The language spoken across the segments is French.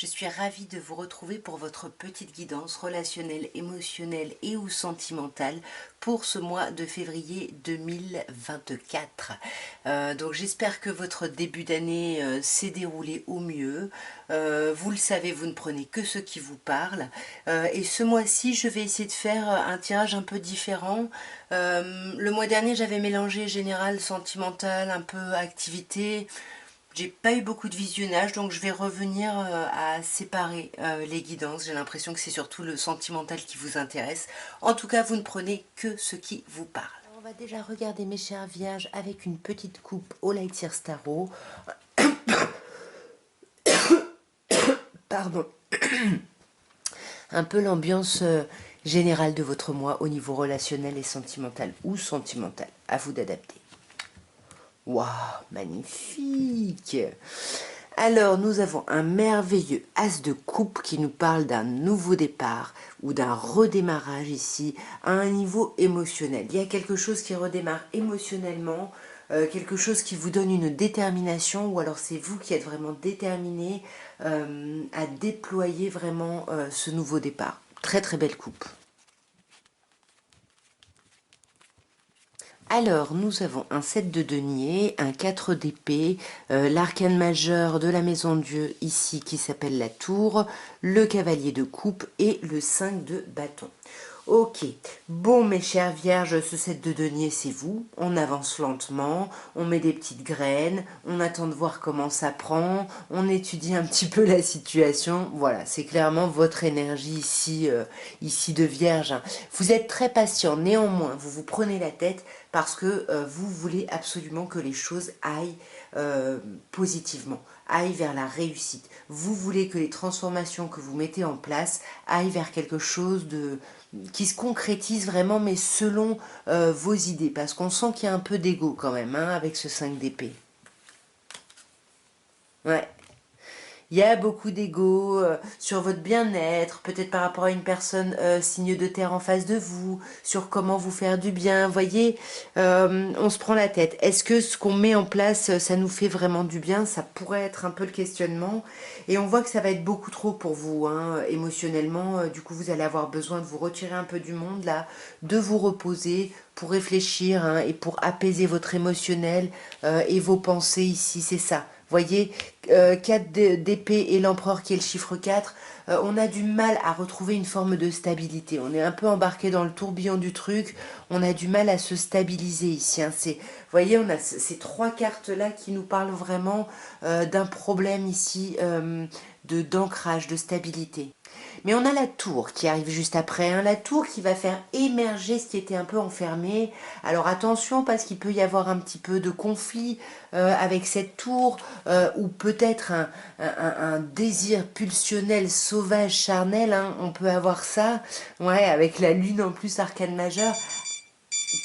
Je suis ravie de vous retrouver pour votre petite guidance relationnelle, émotionnelle et ou sentimentale pour ce mois de février 2024. Donc j'espère que votre début d'année s'est déroulé au mieux. Vous le savez, vous ne prenez que ce qui vous parle. Et ce mois-ci, je vais essayer de faire un tirage un peu différent. Le mois dernier, j'avais mélangé général, sentimental, un peu activité. J'ai pas eu beaucoup de visionnage, donc je vais revenir à séparer les guidances. J'ai l'impression que c'est surtout le sentimental qui vous intéresse. En tout cas, vous ne prenez que ce qui vous parle. Alors, on va déjà regarder mes chers vierges avec une petite coupe au Light Year Tarot. Pardon. Un peu l'ambiance générale de votre mois au niveau relationnel et sentimental ou sentimental. À vous d'adapter. Waouh, magnifique! Alors, nous avons un merveilleux as de coupe qui nous parle d'un nouveau départ ou d'un redémarrage ici à un niveau émotionnel. Il y a quelque chose qui redémarre émotionnellement, quelque chose qui vous donne une détermination ou alors c'est vous qui êtes vraiment déterminé à déployer vraiment ce nouveau départ. Très très belle coupe. Alors, nous avons un 7 de denier, un 4 d'épée, l'arcane majeur de la maison Dieu ici qui s'appelle la tour, le cavalier de coupe et le 5 de bâton. Ok, bon mes chères vierges, ce 7 de denier c'est vous, on avance lentement, on met des petites graines, on attend de voir comment ça prend, on étudie un petit peu la situation, voilà, c'est clairement votre énergie ici, ici de vierge. Vous êtes très patient, néanmoins, vous vous prenez la tête parce que vous voulez absolument que les choses aillent positivement, aillent vers la réussite. Vous voulez que les transformations que vous mettez en place aillent vers quelque chose qui se concrétise vraiment, mais selon vos idées, parce qu'on sent qu'il y a un peu d'ego quand même, hein, avec ce 5 d'épée. Ouais. Il y a beaucoup d'ego sur votre bien-être, peut-être par rapport à une personne signe de terre en face de vous, sur comment vous faire du bien. Vous voyez, on se prend la tête. Est-ce que ce qu'on met en place, ça nous fait vraiment du bien? Ça pourrait être un peu le questionnement. Et on voit que ça va être beaucoup trop pour vous, hein, émotionnellement. Du coup, vous allez avoir besoin de vous retirer un peu du monde, là, de vous reposer pour réfléchir, hein, et pour apaiser votre émotionnel et vos pensées ici. C'est ça. Voyez, 4 d'épée et l'empereur qui est le chiffre 4, on a du mal à retrouver une forme de stabilité. On est un peu embarqué dans le tourbillon du truc, on a du mal à se stabiliser ici. Hein. Vous voyez, on a ces 3 cartes-là qui nous parlent vraiment d'un problème ici d'ancrage, de stabilité. Mais on a la tour qui arrive juste après, hein, la tour qui va faire émerger ce qui était un peu enfermé. Alors attention parce qu'il peut y avoir un petit peu de conflit avec cette tour ou peut-être un désir pulsionnel, sauvage, charnel, hein, on peut avoir ça, ouais, avec la lune en plus arcane majeure.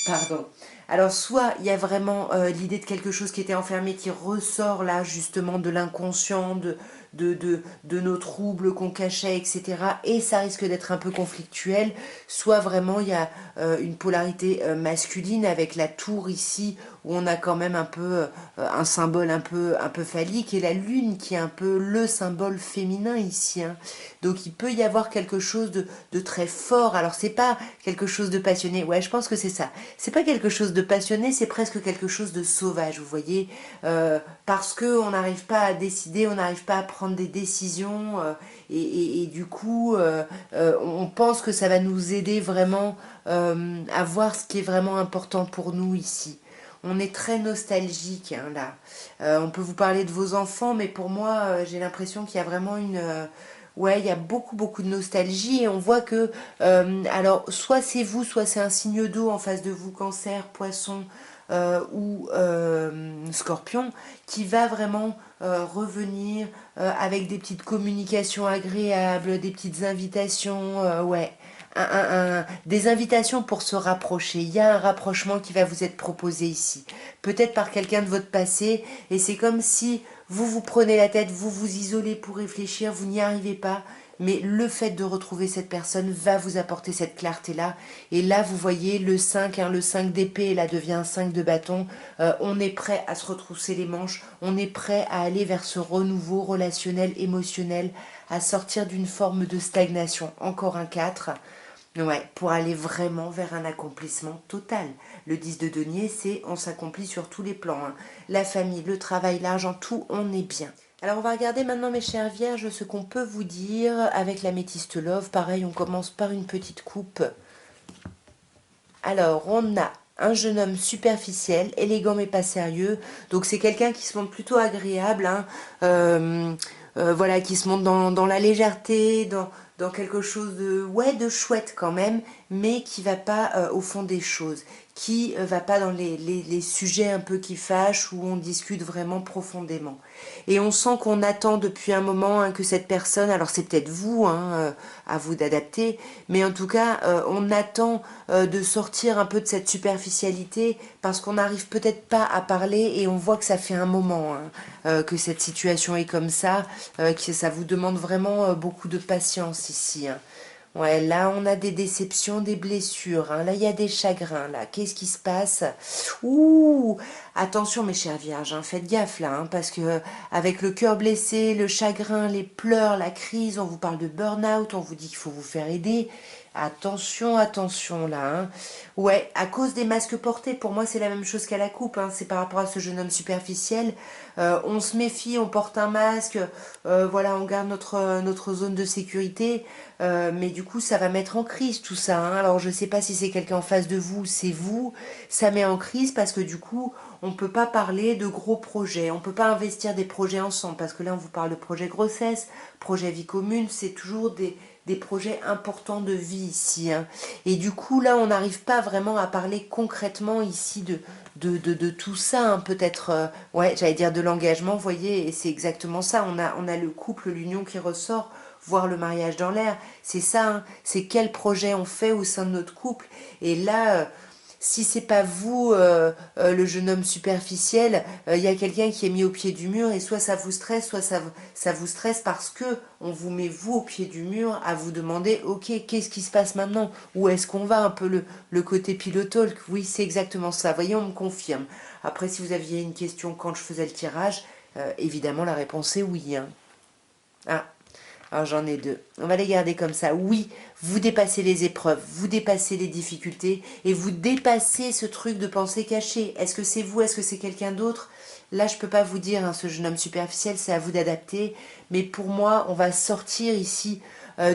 Pardon. Alors soit il y a vraiment l'idée de quelque chose qui était enfermé qui ressort là justement de l'inconscient, de nos troubles qu'on cachait, etc. Et ça risque d'être un peu conflictuel. Soit vraiment il y a une polarité masculine avec la tour ici où on a quand même un peu un symbole un peu phallique et la lune qui est un peu le symbole féminin ici. Hein. Donc il peut y avoir quelque chose de très fort. Alors c'est pas quelque chose de passionné. Ouais, je pense que c'est ça. C'est pas quelque chose de passionné, c'est presque quelque chose de sauvage, vous voyez, parce que on n'arrive pas à décider, on n'arrive pas à prendre des décisions, et du coup, on pense que ça va nous aider vraiment à voir ce qui est vraiment important pour nous ici. On est très nostalgique, hein, là. On peut vous parler de vos enfants, mais pour moi, j'ai l'impression qu'il y a vraiment une... ouais, il y a beaucoup, beaucoup de nostalgie et on voit que, alors, soit c'est vous, soit c'est un signe d'eau en face de vous, cancer, poisson ou scorpion, qui va vraiment revenir avec des petites communications agréables, des petites invitations, ouais. Des invitations pour se rapprocher. Il y a un rapprochement qui va vous être proposé ici. Peut-être par quelqu'un de votre passé. Et c'est comme si vous prenez la tête, vous vous isolez pour réfléchir, vous n'y arrivez pas. Mais le fait de retrouver cette personne va vous apporter cette clarté-là. Et là, vous voyez le 5, le 5 d'épée, là devient un 5 de bâton. On est prêt à se retrousser les manches, on est prêt à aller vers ce renouveau relationnel, émotionnel, à sortir d'une forme de stagnation. Encore un 4. Ouais, pour aller vraiment vers un accomplissement total. Le 10 de denier, c'est on s'accomplit sur tous les plans. Hein. La famille, le travail, l'argent, tout, on est bien. Alors on va regarder maintenant mes chères vierges ce qu'on peut vous dire avec la métiste love. Pareil, on commence par une petite coupe. Alors on a un jeune homme superficiel, élégant mais pas sérieux. Donc c'est quelqu'un qui se montre plutôt agréable, hein. Voilà, qui se montre dans la légèreté, dans quelque chose de, ouais, de chouette quand même, mais qui va pas au fond des choses, qui va pas dans les sujets un peu qui fâchent, où on discute vraiment profondément. Et on sent qu'on attend depuis un moment hein, que cette personne, alors c'est peut-être vous, hein, à vous d'adapter, mais en tout cas, on attend de sortir un peu de cette superficialité parce qu'on n'arrive peut-être pas à parler et on voit que ça fait un moment hein, que cette situation est comme ça, que ça vous demande vraiment beaucoup de patience ici. Hein. Ouais, là, on a des déceptions, des blessures. Hein. Là, il y a des chagrins. Là, qu'est-ce qui se passe? Ouh, attention, mes chères vierges, hein, faites gaffe là, hein, parce que avec le cœur blessé, le chagrin, les pleurs, la crise, on vous parle de burn-out, on vous dit qu'il faut vous faire aider. Attention, attention là. Hein. Ouais, à cause des masques portés, pour moi c'est la même chose qu'à la coupe. Hein. C'est par rapport à ce jeune homme superficiel. On se méfie, on porte un masque, voilà, on garde notre zone de sécurité. Mais du coup, ça va mettre en crise tout ça. Hein. Alors je sais pas si c'est quelqu'un en face de vous, c'est vous. Ça met en crise parce que du coup, on peut pas parler de gros projets. On peut pas investir des projets ensemble parce que là, on vous parle de projet grossesse, projet vie commune. C'est toujours des projets importants de vie ici. Hein. Et du coup, là, on n'arrive pas vraiment à parler concrètement ici de tout ça. Hein. Peut-être, ouais, j'allais dire de l'engagement, vous voyez, et c'est exactement ça. On a le couple, l'union qui ressort, voire le mariage dans l'air. C'est ça, hein. C'est quel projet on fait au sein de notre couple. Et là... si c'est pas vous, le jeune homme superficiel, il y a quelqu'un qui est mis au pied du mur et soit ça vous stresse, soit ça vous stresse parce que on vous met vous au pied du mur à vous demander, ok, qu'est-ce qui se passe maintenant? Où est-ce qu'on va? Un peu le côté pilotalk. Oui, c'est exactement ça. Voyez, on me confirme. Après, si vous aviez une question quand je faisais le tirage, évidemment, la réponse est oui. Hein. Ah, alors j'en ai deux. On va les garder comme ça. Oui, vous dépassez les épreuves, vous dépassez les difficultés et vous dépassez ce truc de pensée cachée. Est-ce que c'est vous, est-ce que c'est quelqu'un d'autre? Là, je peux pas vous dire, hein, ce jeune homme superficiel, c'est à vous d'adapter. Mais pour moi, on va sortir ici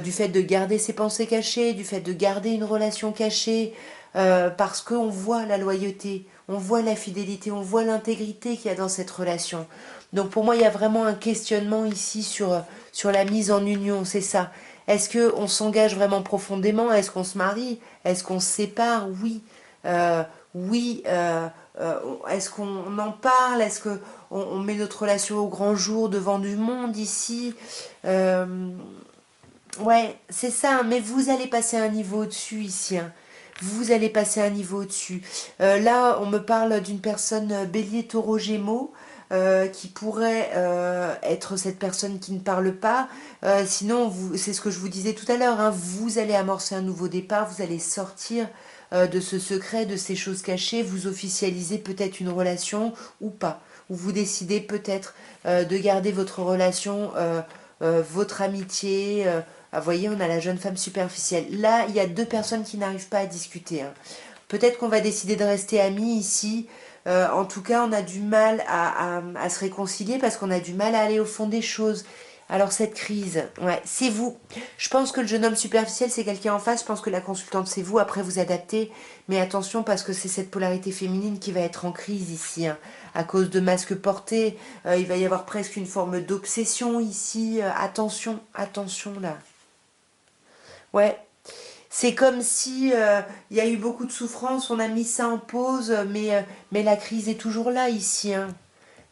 du fait de garder ses pensées cachées, du fait de garder une relation cachée, parce qu'on voit la loyauté, on voit la fidélité, on voit l'intégrité qu'il y a dans cette relation. Donc pour moi, il y a vraiment un questionnement ici sur la mise en union, c'est ça. Est-ce qu'on s'engage vraiment profondément? Est-ce qu'on se marie? Est-ce qu'on se sépare? Oui. Oui. Est-ce qu'on en parle? Est-ce qu'on met notre relation au grand jour devant du monde ici? Ouais, c'est ça. Mais vous allez passer un niveau au-dessus ici. Hein. Vous allez passer un niveau au-dessus. Là, on me parle d'une personne bélier taureau gémeaux. Qui pourrait être cette personne qui ne parle pas. Sinon, c'est ce que je vous disais tout à l'heure, hein, vous allez amorcer un nouveau départ, vous allez sortir de ce secret, de ces choses cachées, vous officialisez peut-être une relation ou pas. Ou vous décidez peut-être de garder votre relation, votre amitié. Vous voyez, on a la jeune femme superficielle. Là, il y a deux personnes qui n'arrivent pas à discuter. Hein. Peut-être qu'on va décider de rester amis ici. En tout cas, on a du mal à se réconcilier parce qu'on a du mal à aller au fond des choses. Alors cette crise, ouais, c'est vous. Je pense que le jeune homme superficiel, c'est quelqu'un en face. Je pense que la consultante, c'est vous. Après, vous adaptez. Mais attention, parce que c'est cette polarité féminine qui va être en crise ici. Hein. À cause de masques portés, il va y avoir presque une forme d'obsession ici. Attention, attention là. Ouais, c'est comme si il y a eu beaucoup de souffrance, on a mis ça en pause, mais la crise est toujours là ici. Hein.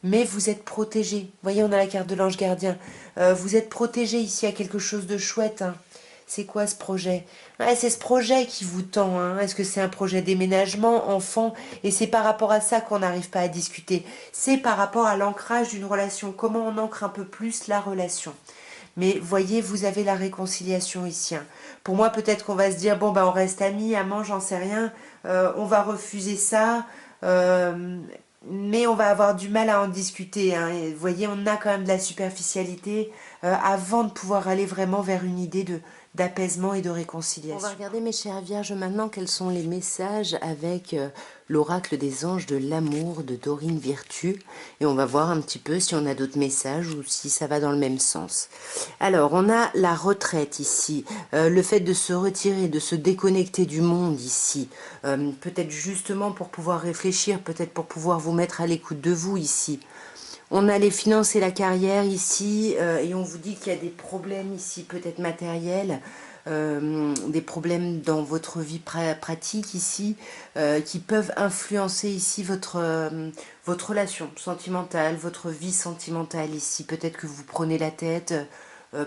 Mais vous êtes protégé. Vous voyez, on a la carte de l'ange gardien. Vous êtes protégé ici à quelque chose de chouette. Hein. C'est quoi ce projet? Ouais, c'est ce projet qui vous tend, hein. Est-ce que c'est un projet déménagement, enfant? Et c'est par rapport à ça qu'on n'arrive pas à discuter. C'est par rapport à l'ancrage d'une relation. Comment on ancre un peu plus la relation? Mais voyez, vous avez la réconciliation ici, hein. Pour moi, peut-être qu'on va se dire, bon, bah, on reste amis, amants, j'en sais rien. On va refuser ça. Mais on va avoir du mal à en discuter, hein. Et vous voyez, on a quand même de la superficialité avant de pouvoir aller vraiment vers une idée d'apaisement et de réconciliation. On va regarder, mes chères vierges, maintenant quels sont les messages avec l'oracle des anges de l'amour de Dorine Virtue. Et on va voir un petit peu si on a d'autres messages ou si ça va dans le même sens. Alors, on a la retraite ici, le fait de se retirer, de se déconnecter du monde ici, peut-être justement pour pouvoir réfléchir, peut-être pour pouvoir vous mettre à l'écoute de vous ici. On a les finances et la carrière ici, et on vous dit qu'il y a des problèmes ici, peut-être matériels, des problèmes dans votre vie pratique ici, qui peuvent influencer ici votre relation sentimentale, votre vie sentimentale ici. Peut-être que vous prenez la tête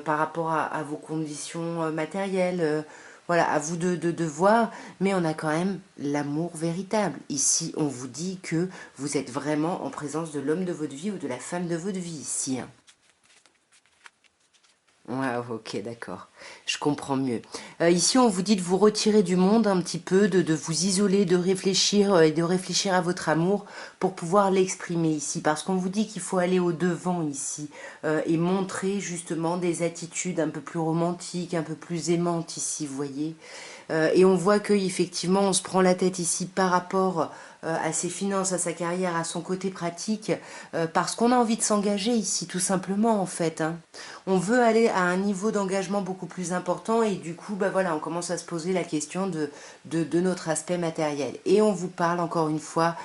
par rapport à vos conditions matérielles, voilà, à vous de voir, mais on a quand même l'amour véritable. Ici, on vous dit que vous êtes vraiment en présence de l'homme de votre vie ou de la femme de votre vie, ici, hein. Ouais, ok, d'accord. Je comprends mieux. Ici, on vous dit de vous retirer du monde un petit peu, de vous isoler, de réfléchir et de réfléchir à votre amour pour pouvoir l'exprimer ici. Parce qu'on vous dit qu'il faut aller au-devant ici et montrer justement des attitudes un peu plus romantiques, un peu plus aimantes ici, vous voyez. Et on voit qu'effectivement, on se prend la tête ici par rapport à ses finances, à sa carrière, à son côté pratique, parce qu'on a envie de s'engager ici, tout simplement, en fait, hein. On veut aller à un niveau d'engagement beaucoup plus important et du coup, bah voilà, on commence à se poser la question de notre aspect matériel. Et on vous parle, encore une fois,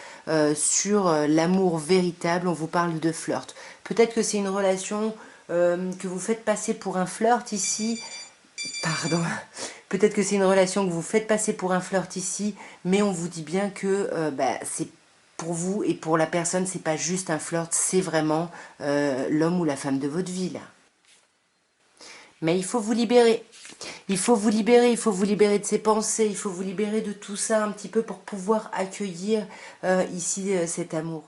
sur l'amour véritable, on vous parle de flirt. Peut-être que c'est une relation que vous faites passer pour un flirt ici, pardon. Peut-être que c'est une relation que vous faites passer pour un flirt ici, mais on vous dit bien que c'est pour vous et pour la personne, c'est pas juste un flirt, c'est vraiment l'homme ou la femme de votre vie, là. Mais il faut vous libérer. Il faut vous libérer, il faut vous libérer de ses pensées, il faut vous libérer de tout ça un petit peu pour pouvoir accueillir ici cet amour.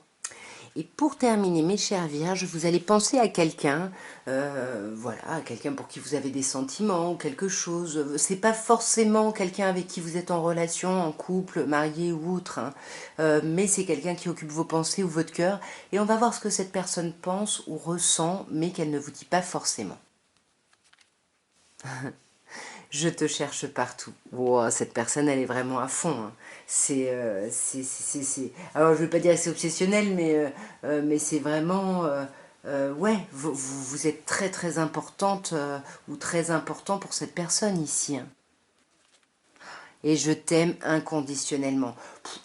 Et pour terminer, mes chères vierges, vous allez penser à quelqu'un, voilà, à quelqu'un pour qui vous avez des sentiments ou quelque chose. C'est pas forcément quelqu'un avec qui vous êtes en relation, en couple, marié ou autre, hein. Mais c'est quelqu'un qui occupe vos pensées ou votre cœur. Et on va voir ce que cette personne pense ou ressent, mais qu'elle ne vous dit pas forcément. Je te cherche partout. Wow, cette personne, elle est vraiment à fond, hein. Alors, je ne veux pas dire que c'est obsessionnel, mais c'est vraiment... ouais, vous êtes très très importante ou très important pour cette personne ici, hein. Et je t'aime inconditionnellement.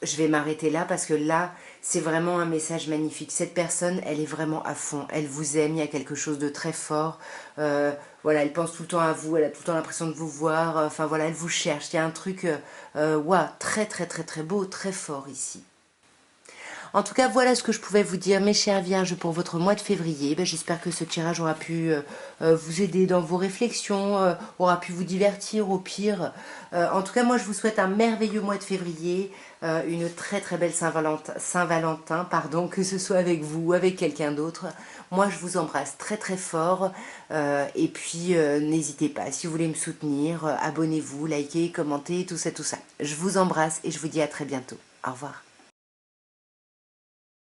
Je vais m'arrêter là parce que là, c'est vraiment un message magnifique. Cette personne, elle est vraiment à fond. Elle vous aime, il y a quelque chose de très fort. Voilà, elle pense tout le temps à vous, elle a tout le temps l'impression de vous voir. Enfin voilà, elle vous cherche. Il y a un truc, ouais, très très très très beau, très fort ici. En tout cas, voilà ce que je pouvais vous dire, mes chères vierges, pour votre mois de février. Ben, j'espère que ce tirage aura pu vous aider dans vos réflexions, aura pu vous divertir au pire. En tout cas, moi, je vous souhaite un merveilleux mois de février, une très très belle Saint-Valentin, pardon, que ce soit avec vous ou avec quelqu'un d'autre. Moi, je vous embrasse très très fort. Et puis, n'hésitez pas, si vous voulez me soutenir, abonnez-vous, likez, commentez, tout ça, tout ça. Je vous embrasse et je vous dis à très bientôt. Au revoir.